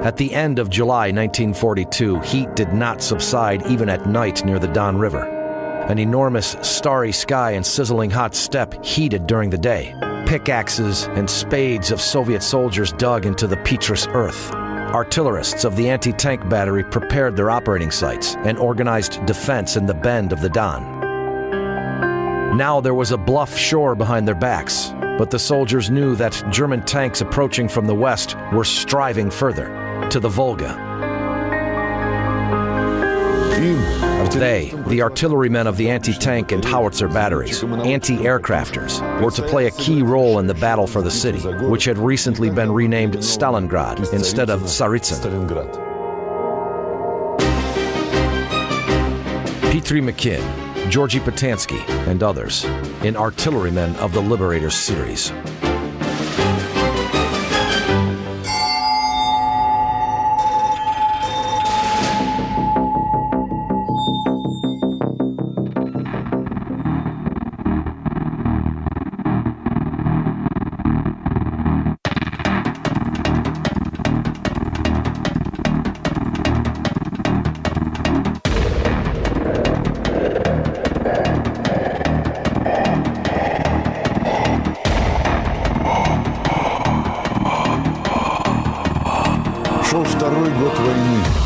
At the end of July 1942, heat did not subside even at night near the Don River. An enormous starry sky and sizzling hot steppe heated during the day. Pickaxes and spades of Soviet soldiers dug into the petrous earth. Artillerists of the anti-tank battery prepared their operating sites and organized defense in the bend of the Don. Now there was a bluff shore behind their backs, but the soldiers knew that German tanks approaching from the west were striving further, to the Volga. They, the artillerymen of the anti-tank and howitzer batteries, anti-aircrafters, were to play a key role in the battle for the city, which had recently been renamed Stalingrad instead of Tsaritsyn. Petri McKinn, Georgy Patansky, and others in Artillerymen of the Liberators series.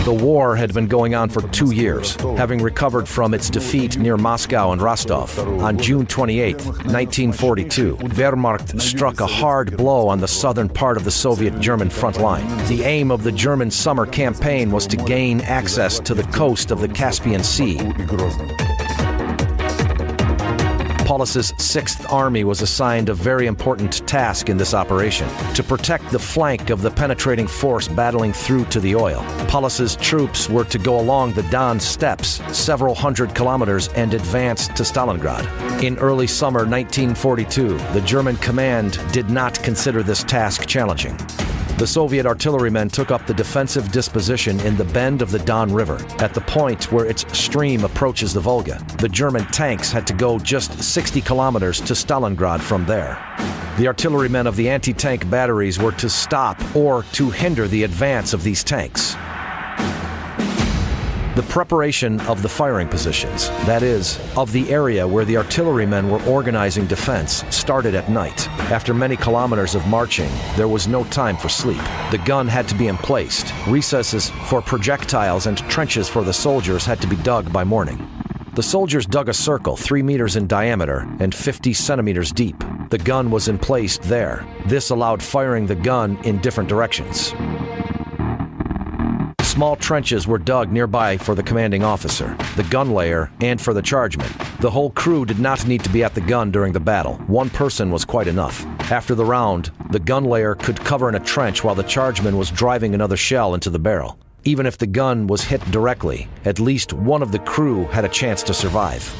The war had been going on for 2 years, having recovered from its defeat near Moscow and Rostov. On June 28, 1942, Wehrmacht struck a hard blow on the southern part of the Soviet-German front line. The aim of the German summer campaign was to gain access to the coast of the Caspian Sea. Paulus's 6th Army was assigned a very important task in this operation, to protect the flank of the penetrating force battling through to the oil. Paulus's troops were to go along the Don steppes, several hundred kilometers, and advance to Stalingrad. In early summer 1942, the German command did not consider this task challenging. The Soviet artillerymen took up the defensive disposition in the bend of the Don River, at the point where its stream approaches the Volga. The German tanks had to go just 60 kilometers to Stalingrad from there. The artillerymen of the anti-tank batteries were to stop or to hinder the advance of these tanks. The preparation of the firing positions, that is, of the area where the artillerymen were organizing defense, started at night. After many kilometers of marching, there was no time for sleep. The gun had to be emplaced. Recesses for projectiles and trenches for the soldiers had to be dug by morning. The soldiers dug a circle 3 meters in diameter and 50 centimeters deep. The gun was emplaced there. This allowed firing the gun in different directions. Small trenches were dug nearby for the commanding officer, the gun layer, and for the chargemen. The whole crew did not need to be at the gun during the battle. One person was quite enough. After the round, the gun layer could cover in a trench while the chargeman was driving another shell into the barrel. Even if the gun was hit directly, at least one of the crew had a chance to survive.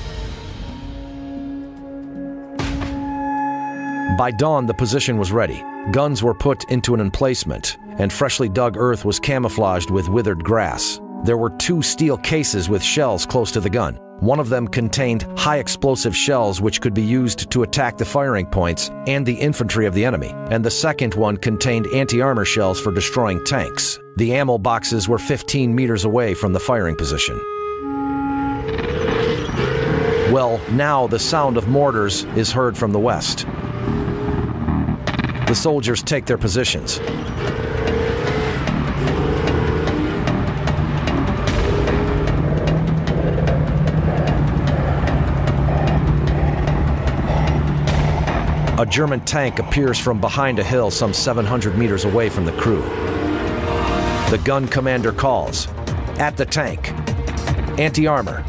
By dawn, the position was ready. Guns were put into an emplacement, and freshly dug earth was camouflaged with withered grass. There were 2 steel cases with shells close to the gun. One of them contained high explosive shells which could be used to attack the firing points and the infantry of the enemy, and the second one contained anti-armor shells for destroying tanks. The ammo boxes were 15 meters away from the firing position. Well, now the sound of mortars is heard from the west. The soldiers take their positions. A German tank appears from behind a hill some 700 meters away from the crew. The gun commander calls, "At the tank. Anti-armor."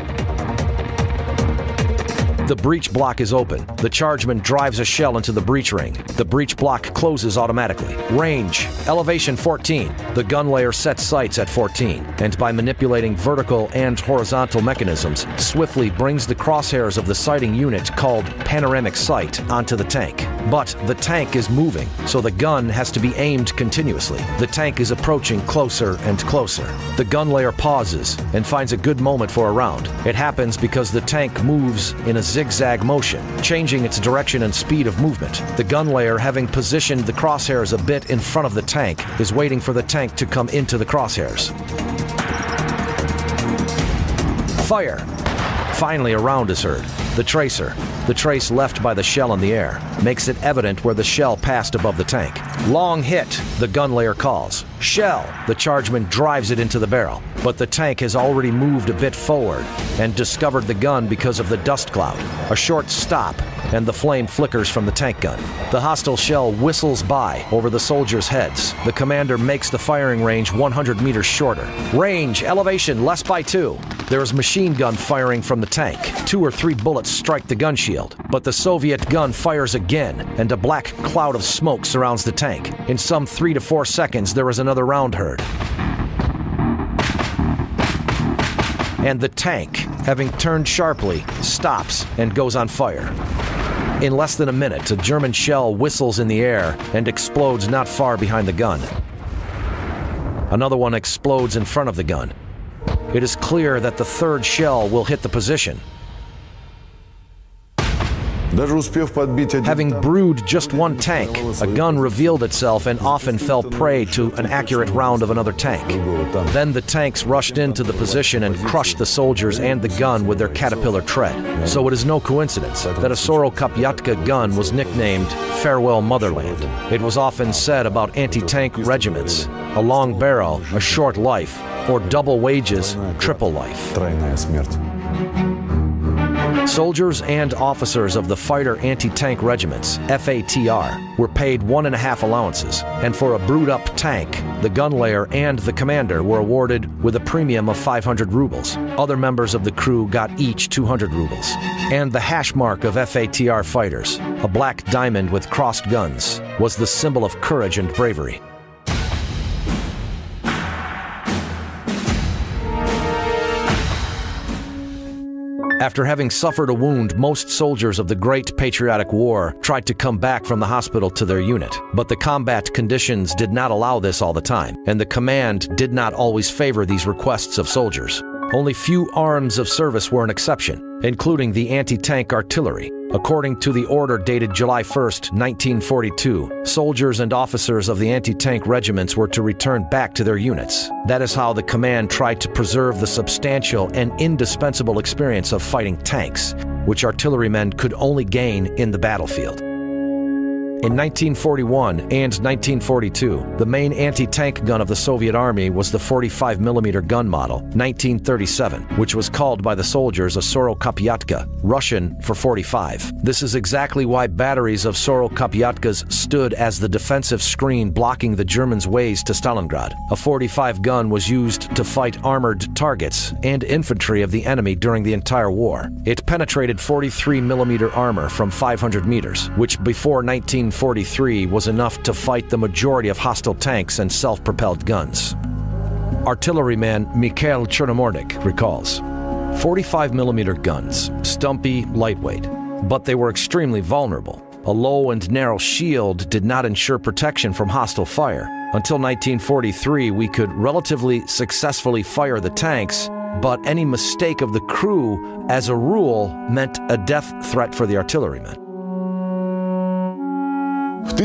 The breech block is open. The chargeman drives a shell into the breech ring. The breech block closes automatically. Range, elevation 14. The gun layer sets sights at 14, and by manipulating vertical and horizontal mechanisms, swiftly brings the crosshairs of the sighting unit called panoramic sight onto the tank. But the tank is moving, so the gun has to be aimed continuously. The tank is approaching closer and closer. The gun layer pauses and finds a good moment for a round. It happens because the tank moves in a zigzag motion, changing its direction and speed of movement. The gun layer, having positioned the crosshairs a bit in front of the tank, is waiting for the tank to come into the crosshairs. Fire! Finally, a round is heard. The tracer, the trace left by the shell in the air, makes it evident where the shell passed above the tank. Long hit, the gun layer calls. Shell, the chargeman drives it into the barrel. But the tank has already moved a bit forward and discovered the gun because of the dust cloud. A short stop, and the flame flickers from the tank gun. The hostile shell whistles by over the soldiers' heads. The commander makes the firing range 100 meters shorter. Range, elevation, less by 2. There is machine gun firing from the tank. 2 or 3 bullets strike the gun shield, but the Soviet gun fires again, and a black cloud of smoke surrounds the tank. In some 3 to 4 seconds, there is another round heard. And the tank, having turned sharply, stops and goes on fire. In less than a minute, a German shell whistles in the air and explodes not far behind the gun. Another one explodes in front of the gun. It is clear that the third shell will hit the position. Having brewed just one tank, a gun revealed itself and often fell prey to an accurate round of another tank. Then the tanks rushed into the position and crushed the soldiers and the gun with their caterpillar tread. So it is no coincidence that a Soro-Kopyatka gun was nicknamed Farewell Motherland. It was often said about anti-tank regiments: a long barrel, a short life, or double wages, triple life. Soldiers and officers of the fighter anti-tank regiments, FATR, were paid 1.5 allowances, and for a brewed-up tank, the gun layer and the commander were awarded with a premium of 500 rubles. Other members of the crew got each 200 rubles. And the hash mark of FATR fighters, a black diamond with crossed guns, was the symbol of courage and bravery. After having suffered a wound, most soldiers of the Great Patriotic War tried to come back from the hospital to their unit. But the combat conditions did not allow this all the time, and the command did not always favor these requests of soldiers. Only few arms of service were an exception, including the anti-tank artillery. According to the order dated July 1st, 1942, soldiers and officers of the anti-tank regiments were to return back to their units. That is how the command tried to preserve the substantial and indispensable experience of fighting tanks, which artillerymen could only gain in the battlefield. In 1941 and 1942, the main anti-tank gun of the Soviet Army was the 45mm gun model, 1937, which was called by the soldiers a Soro-Kopyatka, Russian for 45. This is exactly why batteries of Soro-Kopyatkas stood as the defensive screen blocking the Germans' ways to Stalingrad. A 45 gun was used to fight armored targets and infantry of the enemy during the entire war. It penetrated 43mm armor from 500 meters, which before 1943 was enough to fight the majority of hostile tanks and self-propelled guns. Artilleryman Mikhail Chernomordik recalls, 45mm guns, stumpy, lightweight, but they were extremely vulnerable. A low and narrow shield did not ensure protection from hostile fire. Until 1943, we could relatively successfully fire the tanks, but any mistake of the crew, as a rule, meant a death threat for the artillerymen. In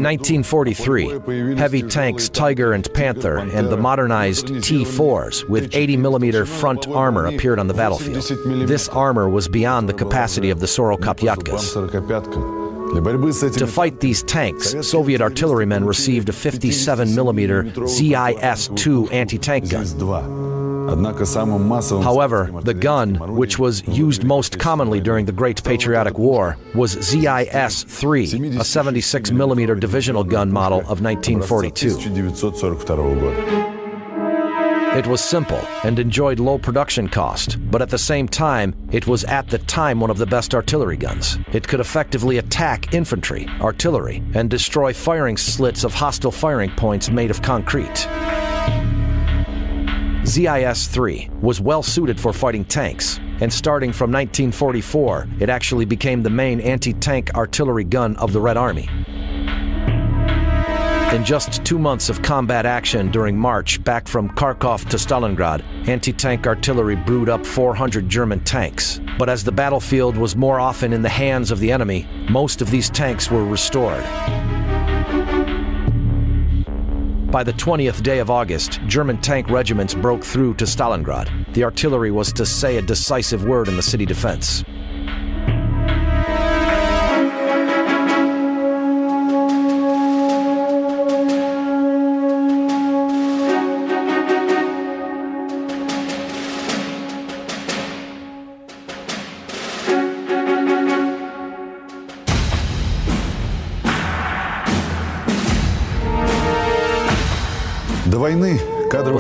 1943, heavy tanks Tiger and Panther and the modernized T-4s with 80mm front armor appeared on the battlefield. This armor was beyond the capacity of the Soro-Kopyatkas. To fight these tanks, Soviet artillerymen received a 57mm ZIS-2 anti-tank gun. However, the gun, which was used most commonly during the Great Patriotic War, was ZIS-3, a 76mm divisional gun model of 1942. It was simple and enjoyed low production cost, but at the same time, it was at the time one of the best artillery guns. It could effectively attack infantry, artillery, and destroy firing slits of hostile firing points made of concrete. ZIS-3 was well suited for fighting tanks, and starting from 1944, it actually became the main anti-tank artillery gun of the Red Army. In just 2 months of combat action during March back from Kharkov to Stalingrad, anti-tank artillery brewed up 400 German tanks. But as the battlefield was more often in the hands of the enemy, most of these tanks were restored. By the 20th day of August, German tank regiments broke through to Stalingrad. The artillery was to say a decisive word in the city defense.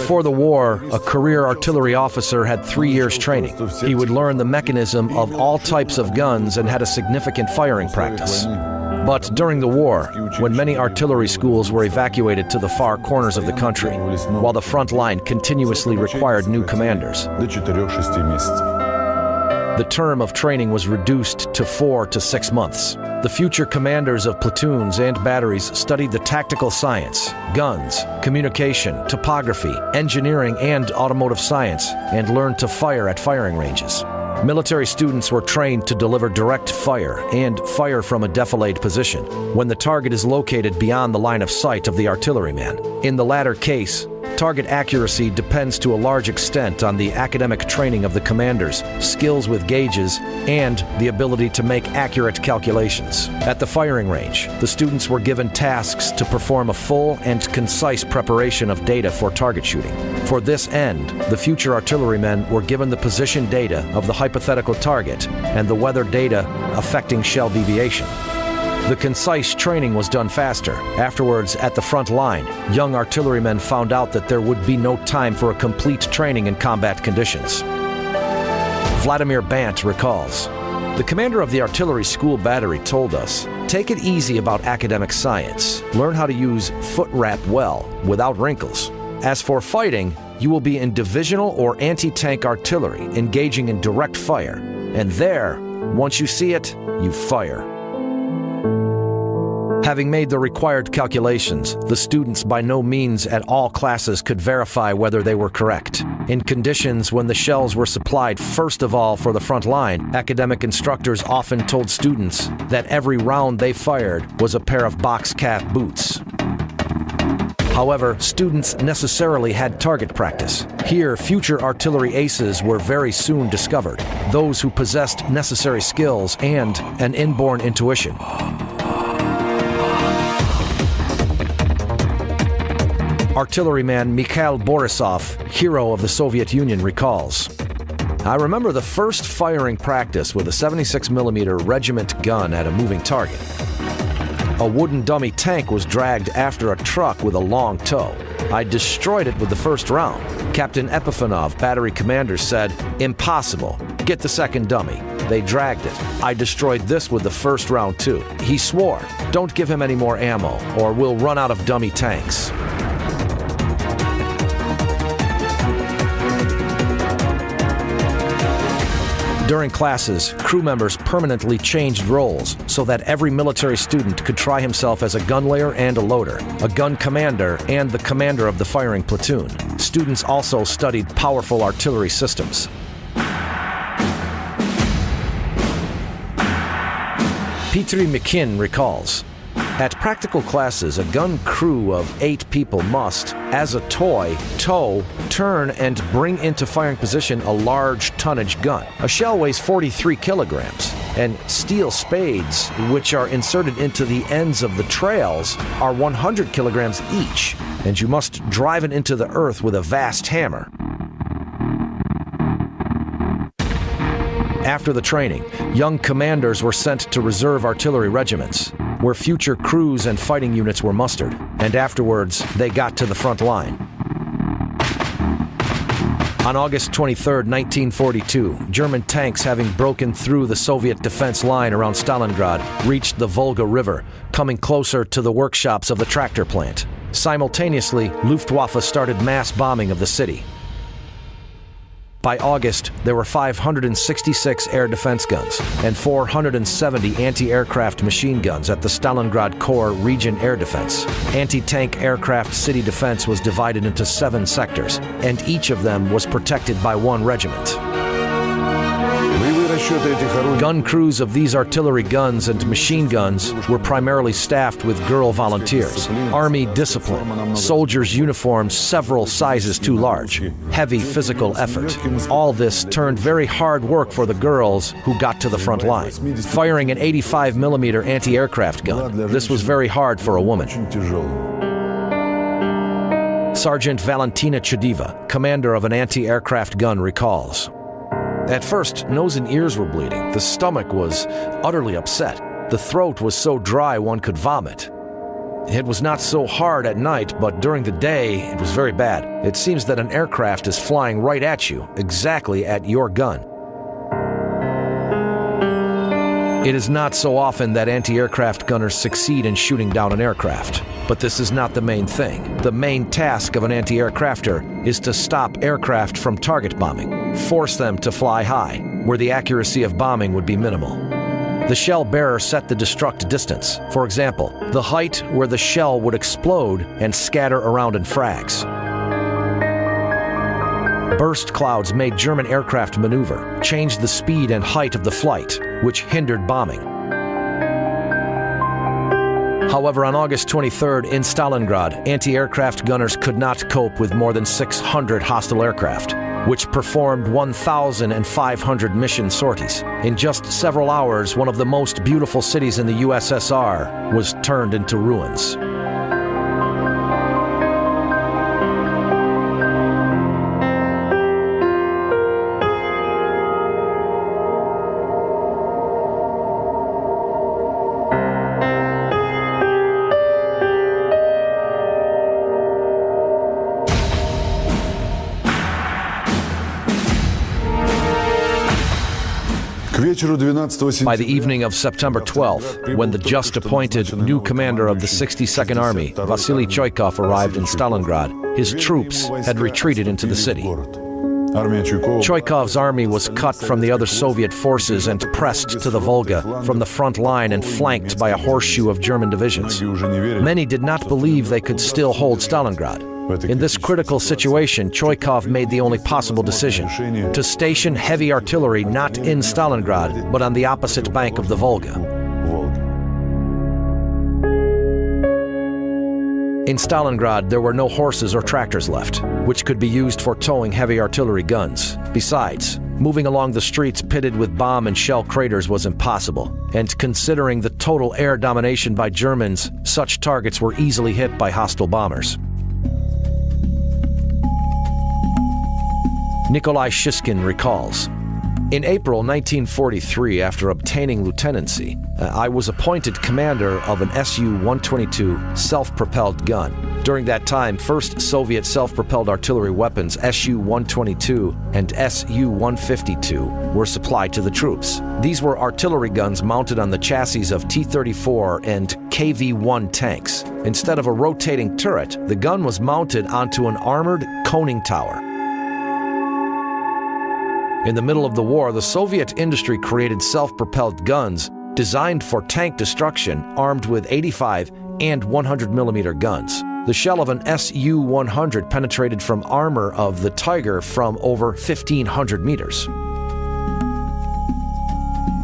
Before the war, a career artillery officer had 3 years training. He would learn the mechanism of all types of guns and had a significant firing practice. But during the war, when many artillery schools were evacuated to the far corners of the country, while the front line continuously required new commanders, the term of training was reduced to 4 to 6 months. The future commanders of platoons and batteries studied the tactical science, guns, communication, topography, engineering, and automotive science, and learned to fire at firing ranges. Military students were trained to deliver direct fire and fire from a defilade position when the target is located beyond the line of sight of the artilleryman. In the latter case, target accuracy depends to a large extent on the academic training of the commanders, skills with gauges, and the ability to make accurate calculations. At the firing range, the students were given tasks to perform a full and concise preparation of data for target shooting. For this end, the future artillerymen were given the position data of the hypothetical target and the weather data affecting shell deviation. The concise training was done faster. Afterwards, at the front line, young artillerymen found out that there would be no time for a complete training in combat conditions. Vladimir Bant recalls, "The commander of the artillery school battery told us, take it easy about academic science. Learn how to use foot wrap well, without wrinkles. As for fighting, you will be in divisional or anti-tank artillery, engaging in direct fire. And there, once you see it, you fire." Having made the required calculations, the students by no means at all classes could verify whether they were correct. In conditions when the shells were supplied first of all for the front line, academic instructors often told students that every round they fired was a pair of box calf boots. However, students necessarily had target practice. Here, future artillery aces were very soon discovered, those who possessed necessary skills and an inborn intuition. Artilleryman Mikhail Borisov, hero of the Soviet Union, recalls, "I remember the first firing practice with a 76mm regiment gun at a moving target. A wooden dummy tank was dragged after a truck with a long tow. I destroyed it with the first round. Captain Epifanov, battery commander, said, 'Impossible. Get the second dummy.' They dragged it. I destroyed this with the first round too. He swore, 'Don't give him any more ammo, or we'll run out of dummy tanks.'" During classes, crew members permanently changed roles so that every military student could try himself as a gun layer and a loader, a gun commander, and the commander of the firing platoon. Students also studied powerful artillery systems. Petri Mikin recalls, "At practical classes, a gun crew of 8 people must, as a toy, tow, turn, and bring into firing position a large tonnage gun. A shell weighs 43 kilograms, and steel spades, which are inserted into the ends of the trails, are 100 kilograms each, and you must drive it into the earth with a vast hammer." After the training, young commanders were sent to reserve artillery regiments, where future crews and fighting units were mustered, and afterwards they got to the front line. On August 23, 1942, German tanks, having broken through the Soviet defense line around Stalingrad, reached the Volga River, coming closer to the workshops of the tractor plant. Simultaneously, Luftwaffe started mass bombing of the city. By August, there were 566 air defense guns and 470 anti-aircraft machine guns at the Stalingrad Corps Region Air Defense. Anti-tank aircraft city defense was divided into 7 sectors, and each of them was protected by 1 regiment. Gun crews of these artillery guns and machine guns were primarily staffed with girl volunteers. Army discipline, soldiers' uniforms several sizes too large, heavy physical effort. All this turned very hard work for the girls who got to the front line. Firing an 85mm anti-aircraft gun, this was very hard for a woman. Sergeant Valentina Chediva, commander of an anti-aircraft gun, recalls. At first, nose and ears were bleeding. The stomach was utterly upset. The throat was so dry one could vomit. It was not so hard at night, but during the day, it was very bad. It seems that an aircraft is flying right at you, exactly at your gun. It is not so often that anti-aircraft gunners succeed in shooting down an aircraft. But this is not the main thing. The main task of an anti-aircrafter is to stop aircraft from target bombing, force them to fly high, where the accuracy of bombing would be minimal. The shell bearer set the destruct distance. For example, the height where the shell would explode and scatter around in frags. Burst clouds made German aircraft maneuver, changed the speed and height of the flight, which hindered bombing. However, on August 23rd in Stalingrad, anti-aircraft gunners could not cope with more than 600 hostile aircraft, which performed 1,500 mission sorties. In just several hours, one of the most beautiful cities in the USSR was turned into ruins. By the evening of September 12th, when the just-appointed new commander of the 62nd Army, Vasily Choykov, arrived in Stalingrad, his troops had retreated into the city. Choykov's army was cut from the other Soviet forces and pressed to the Volga from the front line and flanked by a horseshoe of German divisions. Many did not believe they could still hold Stalingrad. In this critical situation, Choykov made the only possible decision: to station heavy artillery not in Stalingrad, but on the opposite bank of the Volga. In Stalingrad, there were no horses or tractors left, which could be used for towing heavy artillery guns. Besides, moving along the streets pitted with bomb and shell craters was impossible, and considering the total air domination by Germans, such targets were easily hit by hostile bombers. Nikolai Shishkin recalls, in April 1943, after obtaining lieutenancy, I was appointed commander of an Su-122 self-propelled gun. During that time, first Soviet self-propelled artillery weapons Su-122 and Su-152 were supplied to the troops. These were artillery guns mounted on the chassis of T-34 and KV-1 tanks. Instead of a rotating turret, the gun was mounted onto an armored coning tower. In the middle of the war, the Soviet industry created self-propelled guns designed for tank destruction, armed with 85 and 100mm guns. The shell of an Su-100 penetrated from armor of the Tiger from over 1,500 meters.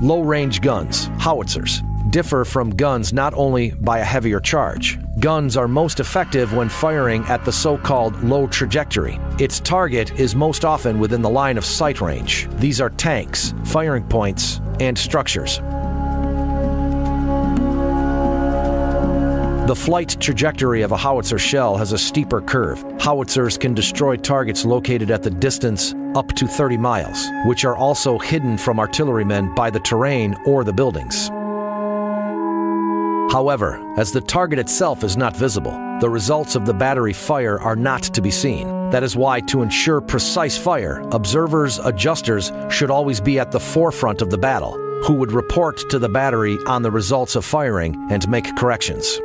Low-range guns, howitzers, differ from guns not only by a heavier charge. Guns are most effective when firing at the so-called low trajectory. Its target is most often within the line of sight range. These are tanks, firing points, and structures. The flight trajectory of a howitzer shell has a steeper curve. Howitzers can destroy targets located at the distance up to 30 miles, which are also hidden from artillerymen by the terrain or the buildings. However, as the target itself is not visible, the results of the battery fire are not to be seen. That is why, to ensure precise fire, observers, adjusters should always be at the forefront of the battle, who would report to the battery on the results of firing and make corrections.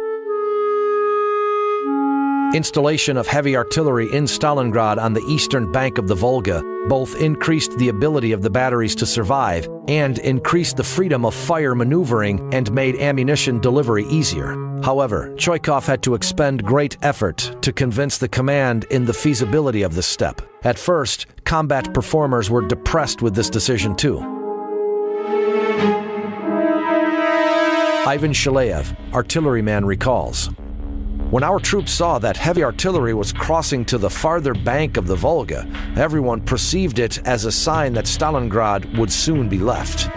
Installation of heavy artillery in Stalingrad on the eastern bank of the Volga both increased the ability of the batteries to survive and increased the freedom of fire maneuvering and made ammunition delivery easier. However, Choikov had to expend great effort to convince the command in the feasibility of this step. At first, combat performers were depressed with this decision too. Ivan Shaleyev, artilleryman, recalls, "When our troops saw that heavy artillery was crossing to the farther bank of the Volga, everyone perceived it as a sign that Stalingrad would soon be left."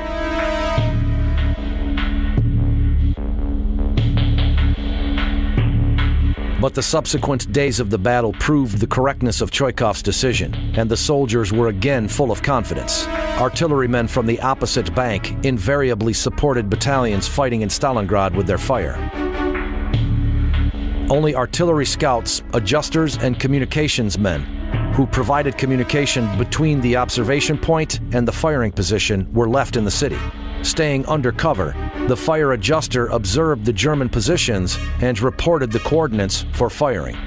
But the subsequent days of the battle proved the correctness of Choikov's decision, and the soldiers were again full of confidence. Artillerymen from the opposite bank invariably supported battalions fighting in Stalingrad with their fire. Only artillery scouts, adjusters, and communications men, who provided communication between the observation point and the firing position, were left in the city. Staying under cover, the fire adjuster observed the German positions and reported the coordinates for firing.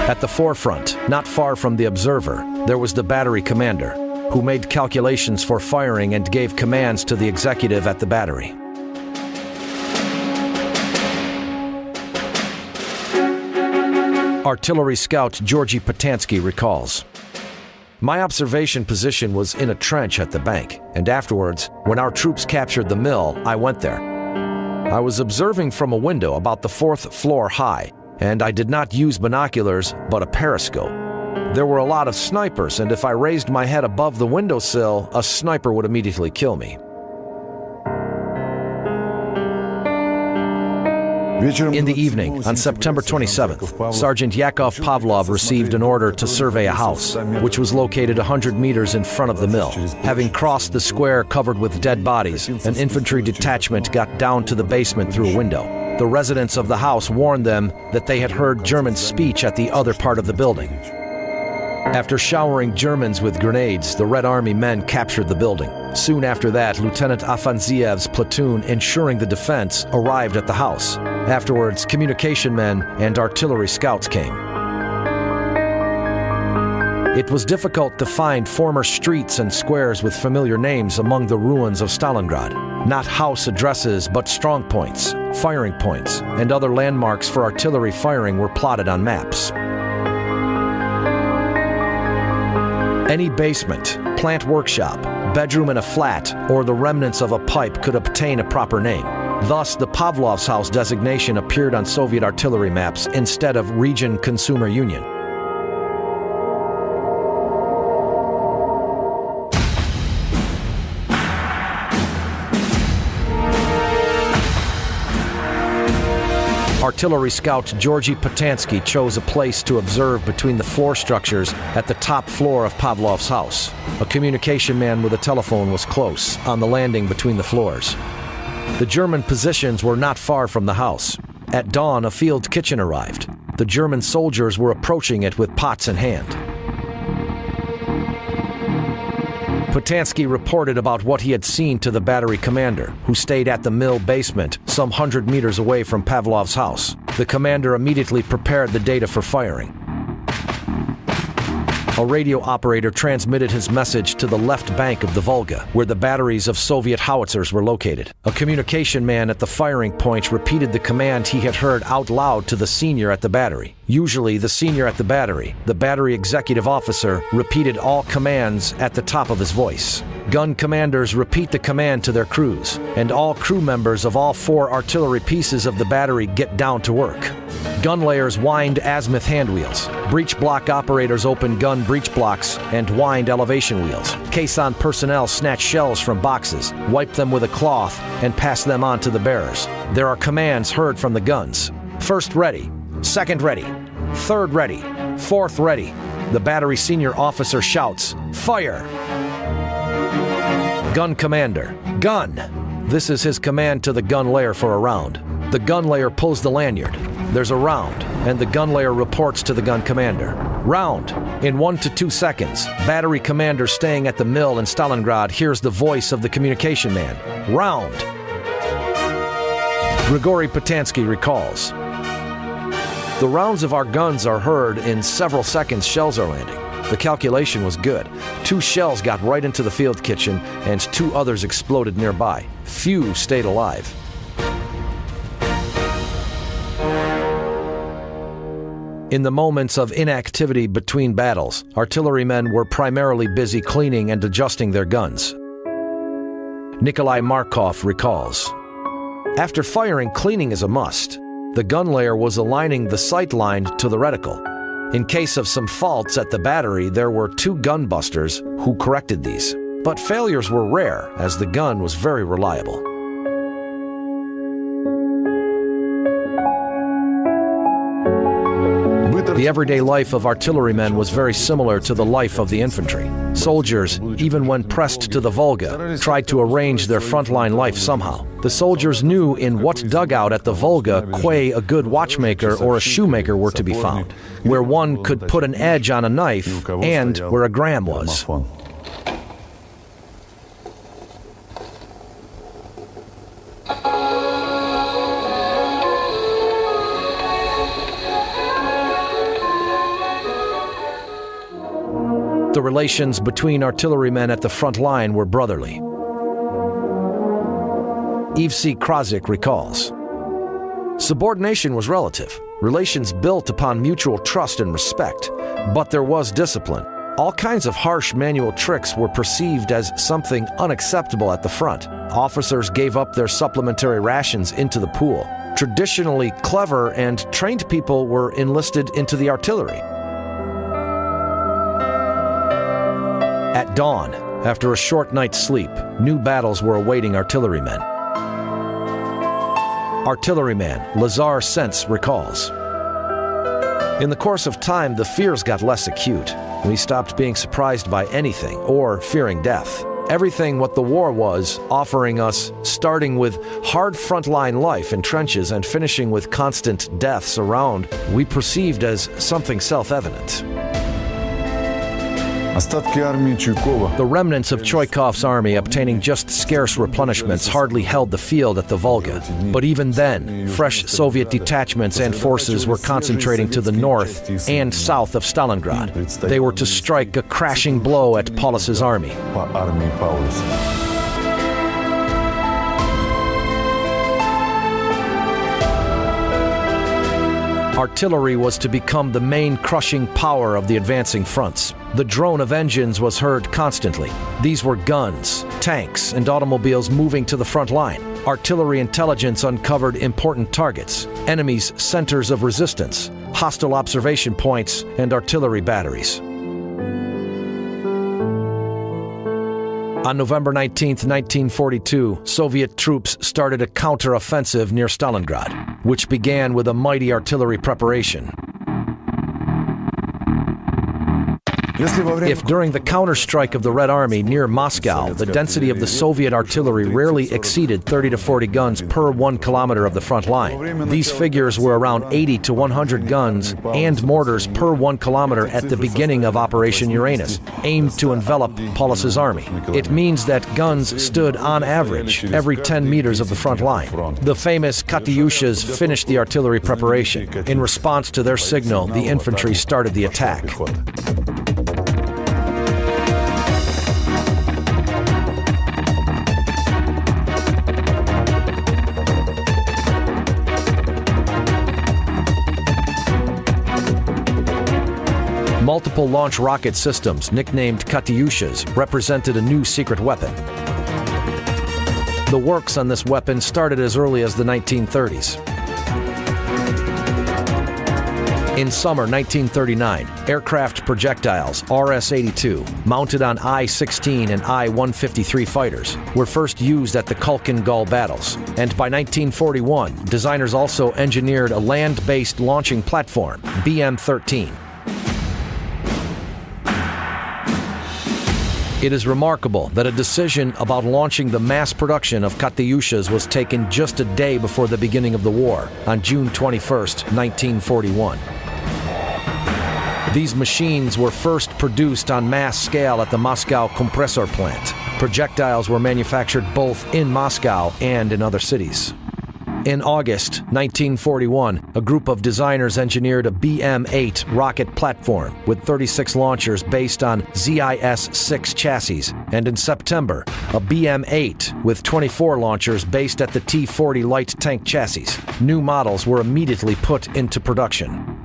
At the forefront, not far from the observer, there was the battery commander, who made calculations for firing and gave commands to the executive at the battery. Artillery scout Georgy Patansky recalls, "My observation position was in a trench at the bank, and afterwards, when our troops captured the mill, I went there. I was observing from a window about the 4th floor high, and I did not use binoculars, but a periscope. There were a lot of snipers, and if I raised my head above the windowsill, a sniper would immediately kill me." In the evening, on September 27th, Sergeant Yakov Pavlov received an order to survey a house, which was located 100 meters in front of the mill. Having crossed the square covered with dead bodies, an infantry detachment got down to the basement through a window. The residents of the house warned them that they had heard German speech at the other part of the building. After showering Germans with grenades, the Red Army men captured the building. Soon after that, Lieutenant Afanziev's platoon ensuring the defense arrived at the house. Afterwards, communication men and artillery scouts came. It was difficult to find former streets and squares with familiar names among the ruins of Stalingrad. Not house addresses, but strong points, firing points, and other landmarks for artillery firing were plotted on maps. Any basement, plant workshop, bedroom in a flat, or the remnants of a pipe could obtain a proper name. Thus, the Pavlov's house designation appeared on Soviet artillery maps instead of Region Consumer Union. Artillery scout Georgy Patansky chose a place to observe between the floor structures at the top floor of Pavlov's house. A communication man with a telephone was close, on the landing between the floors. The German positions were not far from the house. At dawn, a field kitchen arrived. The German soldiers were approaching it with pots in hand. Patansky reported about what he had seen to the battery commander, who stayed at the mill basement, some 100 meters away from Pavlov's house. The commander immediately prepared the data for firing. A radio operator transmitted his message to the left bank of the Volga, where the batteries of Soviet howitzers were located. A communication man at the firing point repeated the command he had heard out loud to the senior at the battery. Usually, the senior at the battery executive officer, repeated all commands at the top of his voice. Gun commanders repeat the command to their crews, and all crew members of all 4 artillery pieces of the battery get down to work. Gun layers wind azimuth hand wheels. Breech block operators open gun breech blocks and wind elevation wheels. Caisson personnel snatch shells from boxes, wipe them with a cloth, and pass them on to the bearers. There are commands heard from the guns. First ready, second ready, third ready, fourth ready. The battery senior officer shouts, "Fire!" Gun commander, "Gun!" This is his command to the gun layer for a round. The gun layer pulls the lanyard. There's a round, and the gun layer reports to the gun commander. Round. In 1 to 2 seconds, battery commander staying at the mill in Stalingrad hears the voice of the communication man. Round. Grigory Patansky recalls, "The rounds of our guns are heard in several seconds shells are landing. The calculation was good. 2 shells got right into the field kitchen, and 2 others exploded nearby. Few stayed alive. In the moments of inactivity between battles, artillerymen were primarily busy cleaning and adjusting their guns. Nikolai Markov recalls, "After firing, cleaning is a must. The gun layer was aligning the sight line to the reticle. In case of some faults at the battery, there were 2 gun busters who corrected these. But failures were rare, as the gun was very reliable." The everyday life of artillerymen was very similar to the life of the infantry. Soldiers, even when pressed to the Volga, tried to arrange their frontline life somehow. The soldiers knew in what dugout at the Volga quay a good watchmaker or a shoemaker were to be found, where one could put an edge on a knife, and where a gram was. The relations between artillerymen at the front line were brotherly. Evsey Krazik recalls, "Subordination was relative, relations built upon mutual trust and respect, but there was discipline. All kinds of harsh manual tricks were perceived as something unacceptable at the front. Officers gave up their supplementary rations into the pool. Traditionally clever and trained people were enlisted into the artillery. At dawn, after a short night's sleep, new battles were awaiting artillerymen." Artilleryman Lazar Sents recalls, "In the course of time, the fears got less acute. We stopped being surprised by anything or fearing death. Everything what the war was offering us, starting with hard frontline life in trenches and finishing with constant deaths around, we perceived as something self-evident." The remnants of Choikov's army, obtaining just scarce replenishments, hardly held the field at the Volga. But even then, fresh Soviet detachments and forces were concentrating to the north and south of Stalingrad. They were to strike a crashing blow at Paulus's army. Artillery was to become the main crushing power of the advancing fronts. The drone of engines was heard constantly. These were guns, tanks, and automobiles moving to the front line. Artillery intelligence uncovered important targets, enemies' centers of resistance, hostile observation points, and artillery batteries. On November 19, 1942, Soviet troops started a counter-offensive near Stalingrad, which began with a mighty artillery preparation. If during the counterstrike of the Red Army near Moscow, the density of the Soviet artillery rarely exceeded 30 to 40 guns per 1 kilometer of the front line, these figures were around 80 to 100 guns and mortars per 1 kilometer at the beginning of Operation Uranus, aimed to envelop Paulus's army. It means that guns stood on average every 10 meters of the front line. The famous Katyushas finished the artillery preparation. In response to their signal, the infantry started the attack. Multiple launch rocket systems, nicknamed Katyushas, represented a new secret weapon. The works on this weapon started as early as the 1930s. In summer 1939, aircraft projectiles, RS-82, mounted on I-16 and I-153 fighters, were first used at the Kulkin Gul battles. And by 1941, designers also engineered a land-based launching platform, BM-13. It is remarkable that a decision about launching the mass production of Katyushas was taken just a day before the beginning of the war, on June 21, 1941. These machines were first produced on mass scale at the Moscow compressor plant. Projectiles were manufactured both in Moscow and in other cities. In August 1941, a group of designers engineered a BM-8 rocket platform with 36 launchers based on ZIS-6 chassis, and in September, a BM-8 with 24 launchers based at the T-40 light tank chassis. New models were immediately put into production.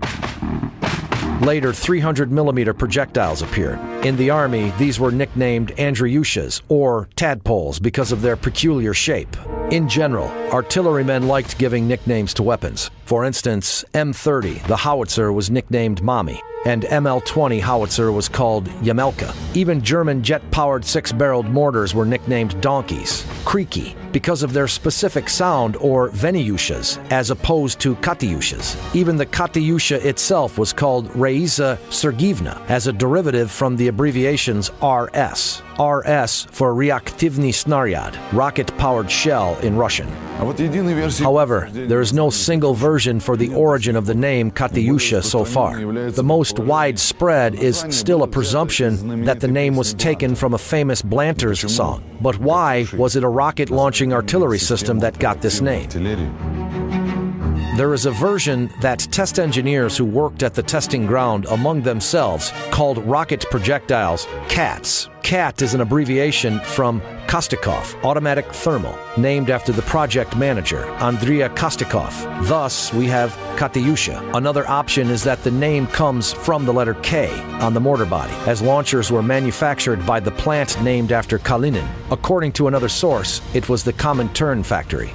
Later, 300mm projectiles appeared. In the Army, these were nicknamed Andreyushas, or tadpoles, because of their peculiar shape. In general, artillerymen liked giving nicknames to weapons. For instance, M30, the howitzer, was nicknamed Mommy, and ML-20 howitzer was called Yamelka. Even German jet-powered six-barreled mortars were nicknamed donkeys, Kriki, because of their specific sound, or Veniushas, as opposed to Katyushas. Even the Katyusha itself was called Raisa Sergievna, as a derivative from the abbreviations RS. RS for Reaktivny Snaryad, rocket-powered shell in Russian. However, there is no single version for the origin of the name Katyusha so far. The most widespread is still a presumption that the name was taken from a famous Blanters song. But why was it a rocket-launching artillery system that got this name? There is a version that test engineers who worked at the testing ground among themselves called rocket projectiles CATs. CAT is an abbreviation from Kostikov, Automatic Thermal, named after the project manager, Andriy Kostikov. Thus, we have Katyusha. Another option is that the name comes from the letter K on the mortar body, as launchers were manufactured by the plant named after Kalinin. According to another source, it was the Comintern factory.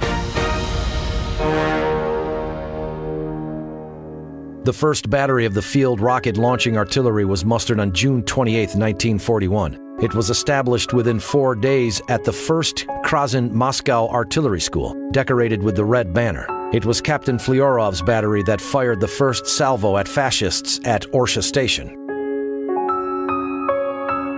The first battery of the field rocket launching artillery was mustered on June 28, 1941. It was established within 4 days at the 1st Krasny Moscow Artillery School, decorated with the Red Banner. It was Captain Flyorov's battery that fired the first salvo at fascists at Orsha Station.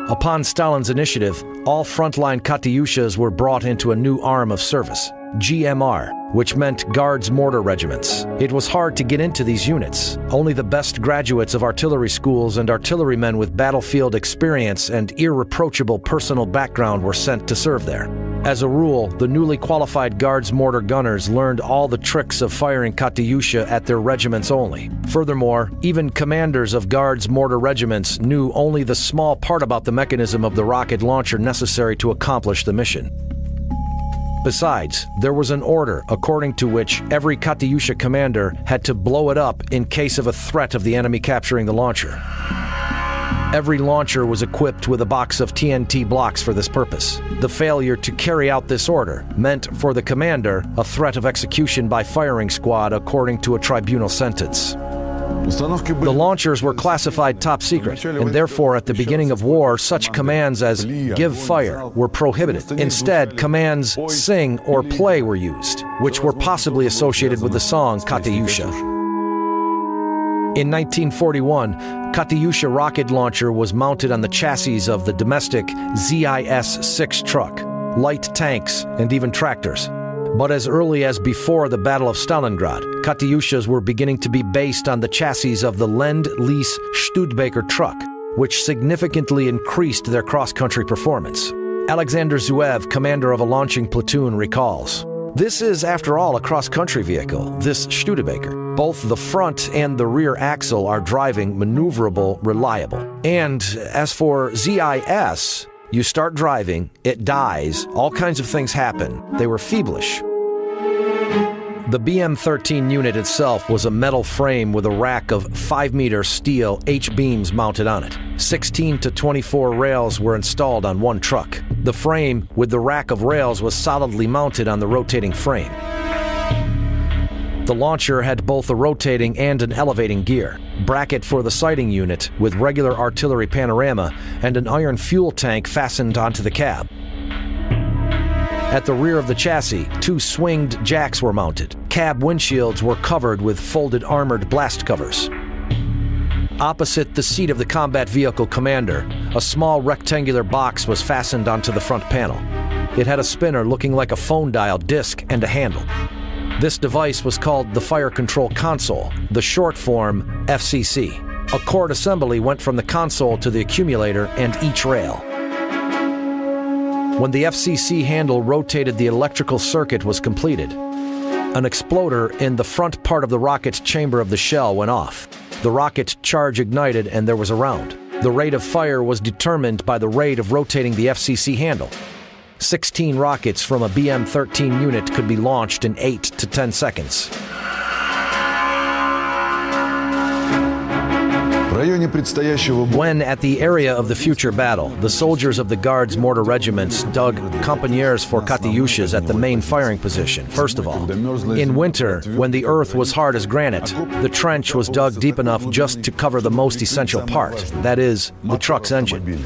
Upon Stalin's initiative, all frontline Katyushas were brought into a new arm of service, GMR, which meant Guards Mortar Regiments. It was hard to get into these units. Only the best graduates of artillery schools and artillerymen with battlefield experience and irreproachable personal background were sent to serve there. As a rule, the newly qualified Guards Mortar gunners learned all the tricks of firing Katyusha at their regiments only. Furthermore, even commanders of Guards Mortar regiments knew only the small part about the mechanism of the rocket launcher necessary to accomplish the mission. Besides, there was an order according to which every Katyusha commander had to blow it up in case of a threat of the enemy capturing the launcher. Every launcher was equipped with a box of TNT blocks for this purpose. The failure to carry out this order meant for the commander a threat of execution by firing squad according to a tribunal sentence. The launchers were classified top secret, and therefore at the beginning of war, such commands as "give fire" were prohibited. Instead, commands "sing" or "play" were used, which were possibly associated with the song Katyusha. In 1941, Katyusha rocket launcher was mounted on the chassis of the domestic ZIS-6 truck, light tanks, and even tractors. But as early as before the Battle of Stalingrad, Katyushas were beginning to be based on the chassis of the Lend-Lease Studebaker truck, which significantly increased their cross-country performance. Alexander Zuev, commander of a launching platoon, recalls, "This is, after all, a cross-country vehicle, this Studebaker. Both the front and the rear axle are driving, maneuverable, reliable. And as for ZIS, you start driving, it dies, all kinds of things happen. They were feverish." The BM-13 unit itself was a metal frame with a rack of 5-meter steel H-beams mounted on it. 16 to 24 rails were installed on one truck. The frame with the rack of rails was solidly mounted on the rotating frame. The launcher had both a rotating and an elevating gear, bracket for the sighting unit with regular artillery panorama, and an iron fuel tank fastened onto the cab. At the rear of the chassis, 2 swinged jacks were mounted. Cab windshields were covered with folded armored blast covers. Opposite the seat of the combat vehicle commander, a small rectangular box was fastened onto the front panel. It had a spinner looking like a phone dial disc and a handle. This device was called the Fire Control Console, the short form FCC. A cord assembly went from the console to the accumulator and each rail. When the FCC handle rotated, the electrical circuit was completed. An exploder in the front part of the rocket's chamber of the shell went off. The rocket charge ignited and there was a round. The rate of fire was determined by the rate of rotating the FCC handle. 16 rockets from a BM-13 unit could be launched in 8 to 10 seconds. When at the area of the future battle, the soldiers of the Guards mortar regiments dug campanières for Katyushas at the main firing position. First of all, in winter, when the earth was hard as granite, the trench was dug deep enough just to cover the most essential part, that is, the truck's engine.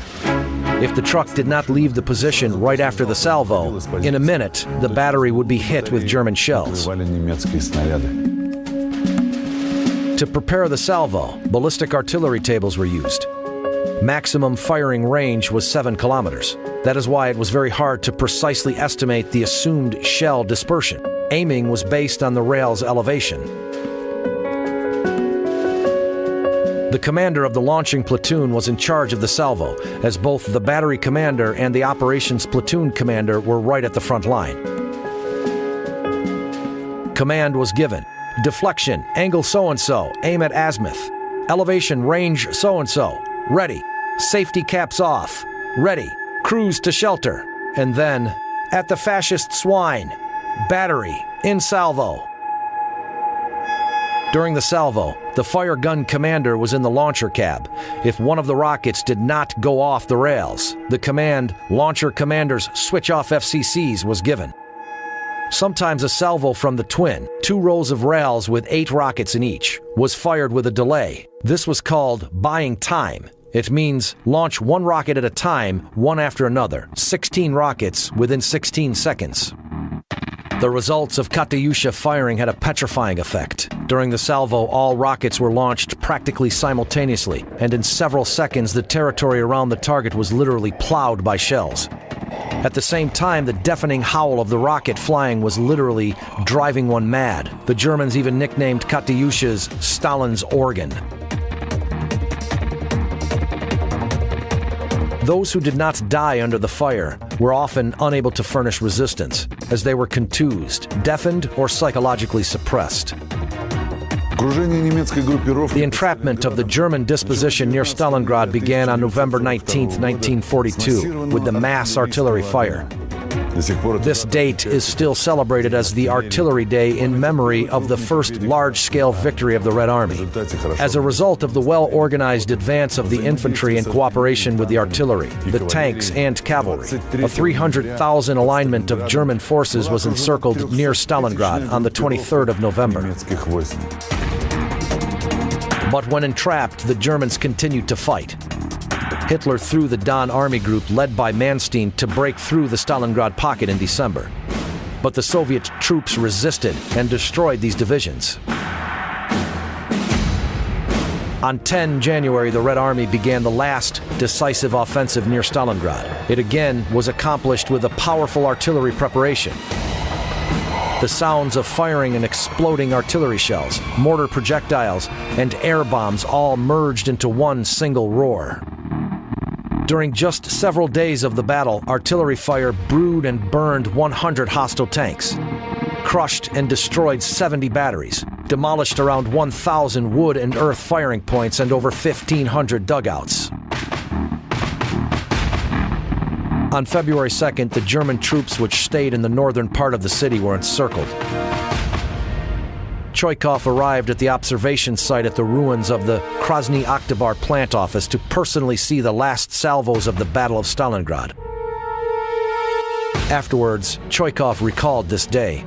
If the truck did not leave the position right after the salvo, in a minute, the battery would be hit with German shells. To prepare the salvo, ballistic artillery tables were used. Maximum firing range was 7 kilometers. That is why it was very hard to precisely estimate the assumed shell dispersion. Aiming was based on the rail's elevation. The commander of the launching platoon was in charge of the salvo, as both the battery commander and the operations platoon commander were right at the front line. Command was given. Deflection, angle so-and-so, aim at azimuth. Elevation, range so-and-so, ready. Safety caps off, ready. Cruise to shelter. And then, at the fascist swine, battery, in salvo. During the salvo, the fire gun commander was in the launcher cab. If one of the rockets did not go off the rails, the command, launcher commanders switch off FCCs was given. Sometimes a salvo from the twin, 2 rows of rails with 8 rockets in each, was fired with a delay. This was called buying time. It means launch 1 rocket at a time, one after another, 16 rockets within 16 seconds. The results of Katyusha firing had a petrifying effect. During the salvo, all rockets were launched practically simultaneously, and in several seconds the territory around the target was literally plowed by shells. At the same time, the deafening howl of the rocket flying was literally driving one mad. The Germans even nicknamed Katyushas Stalin's organ. Those who did not die under the fire were often unable to furnish resistance, as they were contused, deafened, or psychologically suppressed. The entrapment of the German disposition near Stalingrad began on November 19, 1942, with the mass artillery fire. This date is still celebrated as the Artillery Day in memory of the first large-scale victory of the Red Army. As a result of the well-organized advance of the infantry in cooperation with the artillery, the tanks, and cavalry, a 300,000 alignment of German forces was encircled near Stalingrad on the 23rd of November. But when entrapped, the Germans continued to fight. Hitler threw the Don Army Group led by Manstein to break through the Stalingrad pocket in December. But the Soviet troops resisted and destroyed these divisions. On 10 January, the Red Army began the last decisive offensive near Stalingrad. It again was accomplished with a powerful artillery preparation. The sounds of firing and exploding artillery shells, mortar projectiles, and air bombs all merged into one single roar. During just several days of the battle, artillery fire brewed and burned 100 hostile tanks, crushed and destroyed 70 batteries, demolished around 1,000 wood and earth firing points and over 1,500 dugouts. On February 2nd, the German troops which stayed in the northern part of the city were encircled. Choikov arrived at the observation site at the ruins of the Krasny Oktyabr plant office to personally see the last salvos of the Battle of Stalingrad. Afterwards, Choikov recalled this day.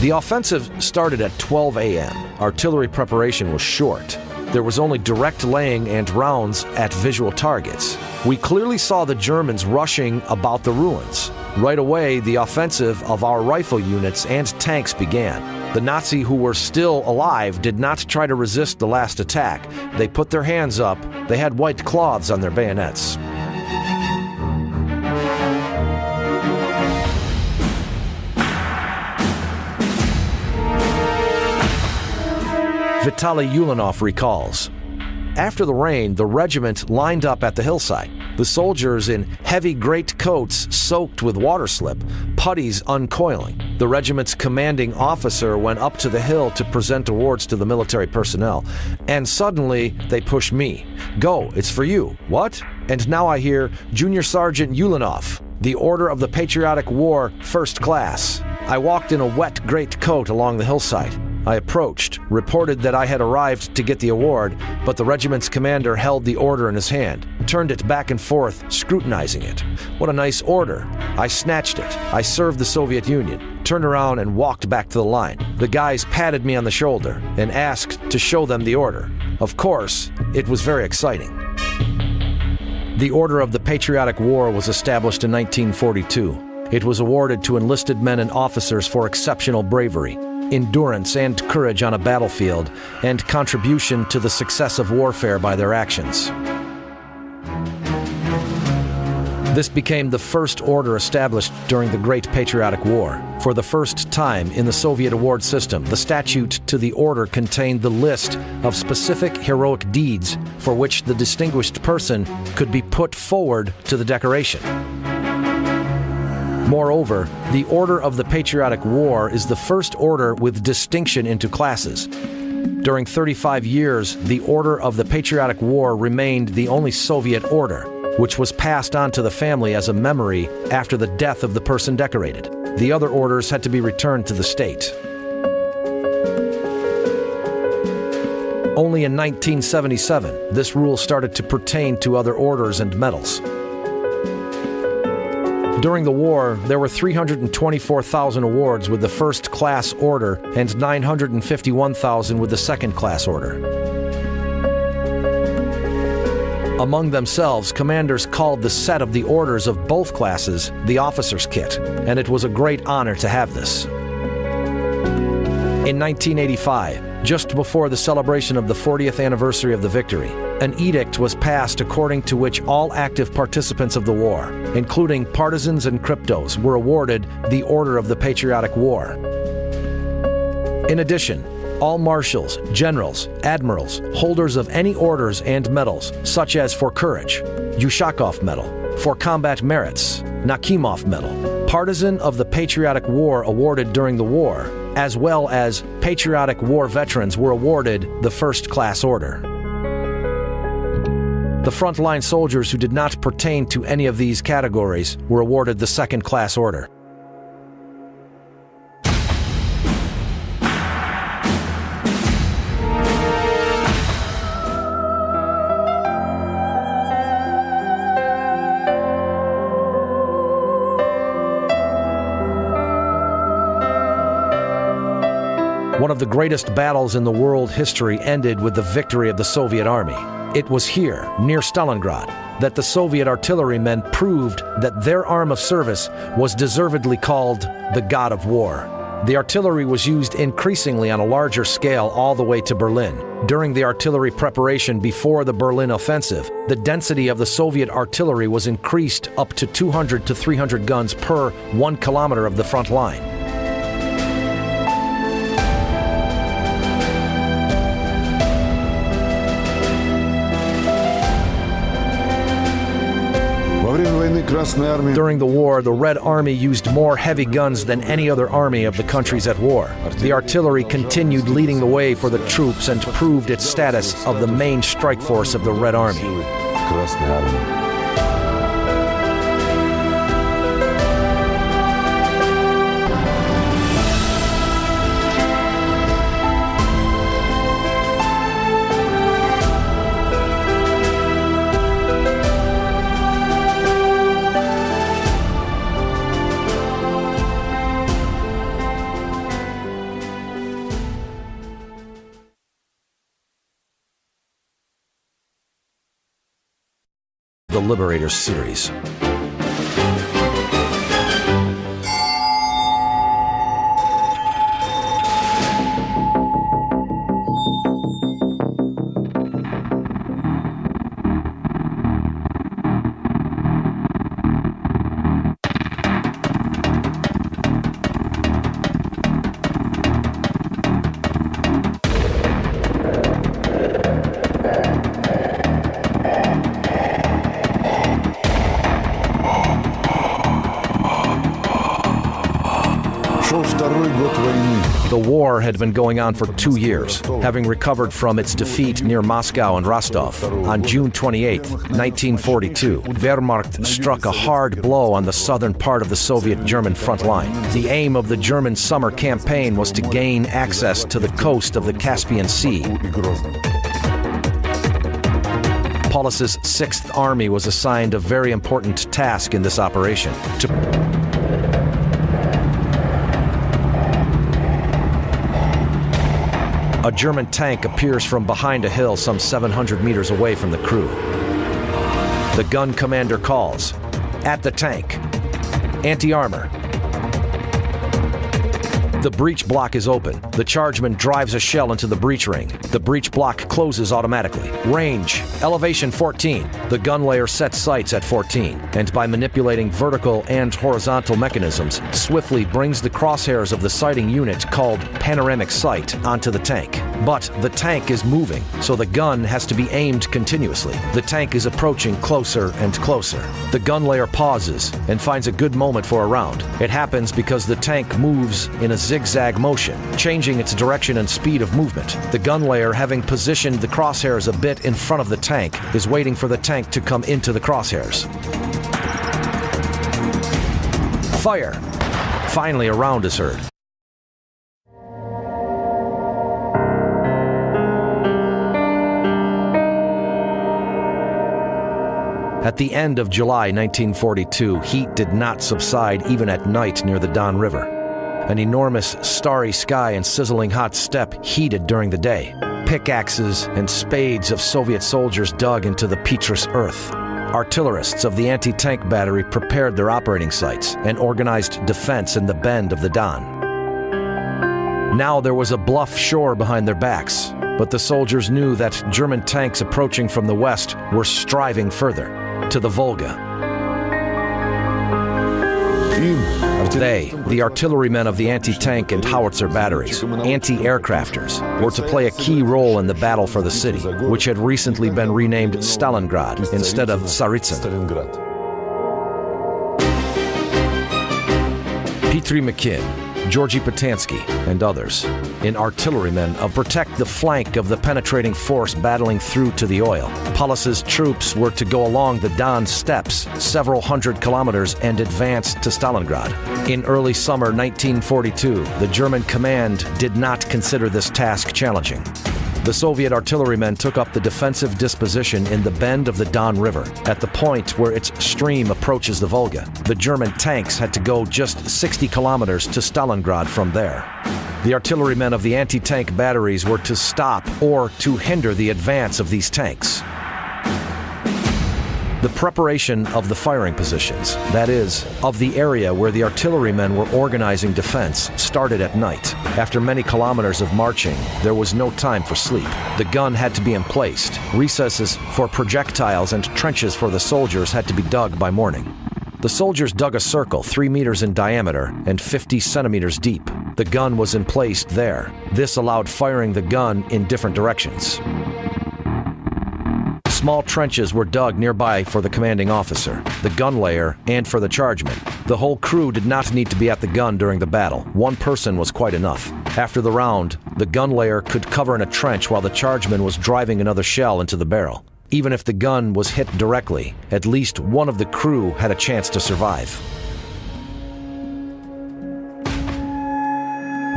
The offensive started at 12 a.m. Artillery preparation was short. There was only direct laying and rounds at visual targets. We clearly saw the Germans rushing about the ruins. Right away, the offensive of our rifle units and tanks began. The Nazi who were still alive did not try to resist the last attack. They put their hands up. They had white cloths on their bayonets. Vitaly Ulanov recalls, "After the rain, the regiment lined up at the hillside. The soldiers in heavy greatcoats soaked with water slip, puttees uncoiling. The regiment's commanding officer went up to the hill to present awards to the military personnel, and suddenly they push me. Go, it's for you. What? And now I hear Junior Sergeant Ulanov, the Order of the Patriotic War, First Class. I walked in a wet greatcoat along the hillside. I approached, reported that I had arrived to get the award, but the regiment's commander held the order in his hand, turned it back and forth, scrutinizing it. What a nice order. I snatched it. I served the Soviet Union, turned around and walked back to the line. The guys patted me on the shoulder and asked to show them the order. Of course, it was very exciting. The Order of the Patriotic War was established in 1942. It was awarded to enlisted men and officers for exceptional bravery, endurance and courage on a battlefield, and contribution to the success of warfare by their actions. This became the first order established during the Great Patriotic War. For the first time in the Soviet award system, the statute to the order contained the list of specific heroic deeds for which the distinguished person could be put forward to the decoration. Moreover, the Order of the Patriotic War is the first order with distinction into classes. During 35 years, the Order of the Patriotic War remained the only Soviet order, which was passed on to the family as a memory after the death of the person decorated. The other orders had to be returned to the state. Only in 1977, this rule started to pertain to other orders and medals. During the war, there were 324,000 awards with the First Class Order and 951,000 with the Second Class Order. Among themselves, commanders called the set of the orders of both classes the officer's kit, and it was a great honor to have this. In 1985, just before the celebration of the 40th anniversary of the victory, an edict was passed according to which all active participants of the war, including partisans and cryptos, were awarded the Order of the Patriotic War. In addition, all marshals, generals, admirals, holders of any orders and medals, such as for courage, Ushakov Medal, for combat merits, Nakhimov Medal, partisan of the Patriotic War awarded during the war, as well as Patriotic War veterans were awarded the First Class Order. The frontline soldiers who did not pertain to any of these categories were awarded the Second Class Order. One of the greatest battles in the world history ended with the victory of the Soviet Army. It was here, near Stalingrad, that the Soviet artillerymen proved that their arm of service was deservedly called the God of War. The artillery was used increasingly on a larger scale all the way to Berlin. During the artillery preparation before the Berlin offensive, the density of the Soviet artillery was increased up to 200 to 300 guns per 1 kilometer of the front line. During the war, the Red Army used more heavy guns than any other army of the countries at war. The artillery continued leading the way for the troops and proved its status of the main strike force of the Red Army. The Liberators series. The war had been going on for 2 years, having recovered from its defeat near Moscow and Rostov. On June 28, 1942, Wehrmacht struck a hard blow on the southern part of the Soviet-German front line. The aim of the German summer campaign was to gain access to the coast of the Caspian Sea. Paulus's 6th Army was assigned a very important task in this operation. A German tank appears from behind a hill some 700 meters away from the crew. The gun commander calls, "At the tank. Anti-armor." The breech block is open. The chargeman drives a shell into the breech ring. The breech block closes automatically. Range, elevation 14. The gun layer sets sights at 14, and by manipulating vertical and horizontal mechanisms, swiftly brings the crosshairs of the sighting unit called panoramic sight onto the tank. But the tank is moving, so the gun has to be aimed continuously. The tank is approaching closer and closer. The gun layer pauses and finds a good moment for a round. It happens because the tank moves in a zigzag motion, changing its direction and speed of movement. The gun layer, having positioned the crosshairs a bit in front of the tank, is waiting for the tank to come into the crosshairs. Fire! Finally, a round is heard. At the end of July 1942, heat did not subside even at night near the Don River. An enormous starry sky and sizzling hot steppe heated during the day. Pickaxes and spades of Soviet soldiers dug into the petrous earth. Artillerists of the anti-tank battery prepared their operating sites and organized defense in the bend of the Don. Now there was a bluff shore behind their backs, but the soldiers knew that German tanks approaching from the west were striving further, to the Volga. They, the artillerymen of the anti-tank and howitzer batteries, anti-aircrafters, were to play a key role in the battle for the city, which had recently been renamed Stalingrad instead of Tsaritsyn. Petri McKinn, Georgy Patansky, and others, in artillerymen of protect the flank of the penetrating force battling through to the oil. Paulus's troops were to go along the Don steppes several hundred kilometers and advance to Stalingrad. In early summer 1942, the German command did not consider this task challenging. The Soviet artillerymen took up the defensive disposition in the bend of the Don River, at the point where its stream approaches the Volga. The German tanks had to go just 60 kilometers to Stalingrad from there. The artillerymen of the anti-tank batteries were to stop or to hinder the advance of these tanks. The preparation of the firing positions, that is, of the area where the artillerymen were organizing defense, started at night. After many kilometers of marching, there was no time for sleep. The gun had to be emplaced. Recesses for projectiles and trenches for the soldiers had to be dug by morning. The soldiers dug a circle 3 meters in diameter and 50 centimeters deep. The gun was emplaced there. This allowed firing the gun in different directions. Small trenches were dug nearby for the commanding officer, the gun layer, and for the chargeman. The whole crew did not need to be at the gun during the battle. One person was quite enough. After the round, the gun layer could cover in a trench while the chargeman was driving another shell into the barrel. Even if the gun was hit directly, at least one of the crew had a chance to survive.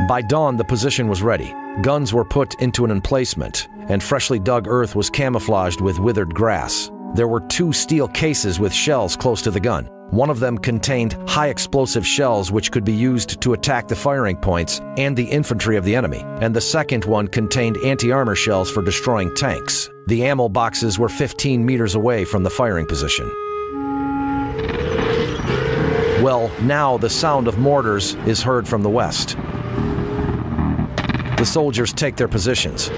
By dawn, the position was ready. Guns were put into an emplacement, and freshly dug earth was camouflaged with withered grass. There were 2 steel cases with shells close to the gun. One of them contained high explosive shells which could be used to attack the firing points and the infantry of the enemy, and the second one contained anti-armor shells for destroying tanks. The ammo boxes were 15 meters away from the firing position. Well, now the sound of mortars is heard from the west. The soldiers take their positions.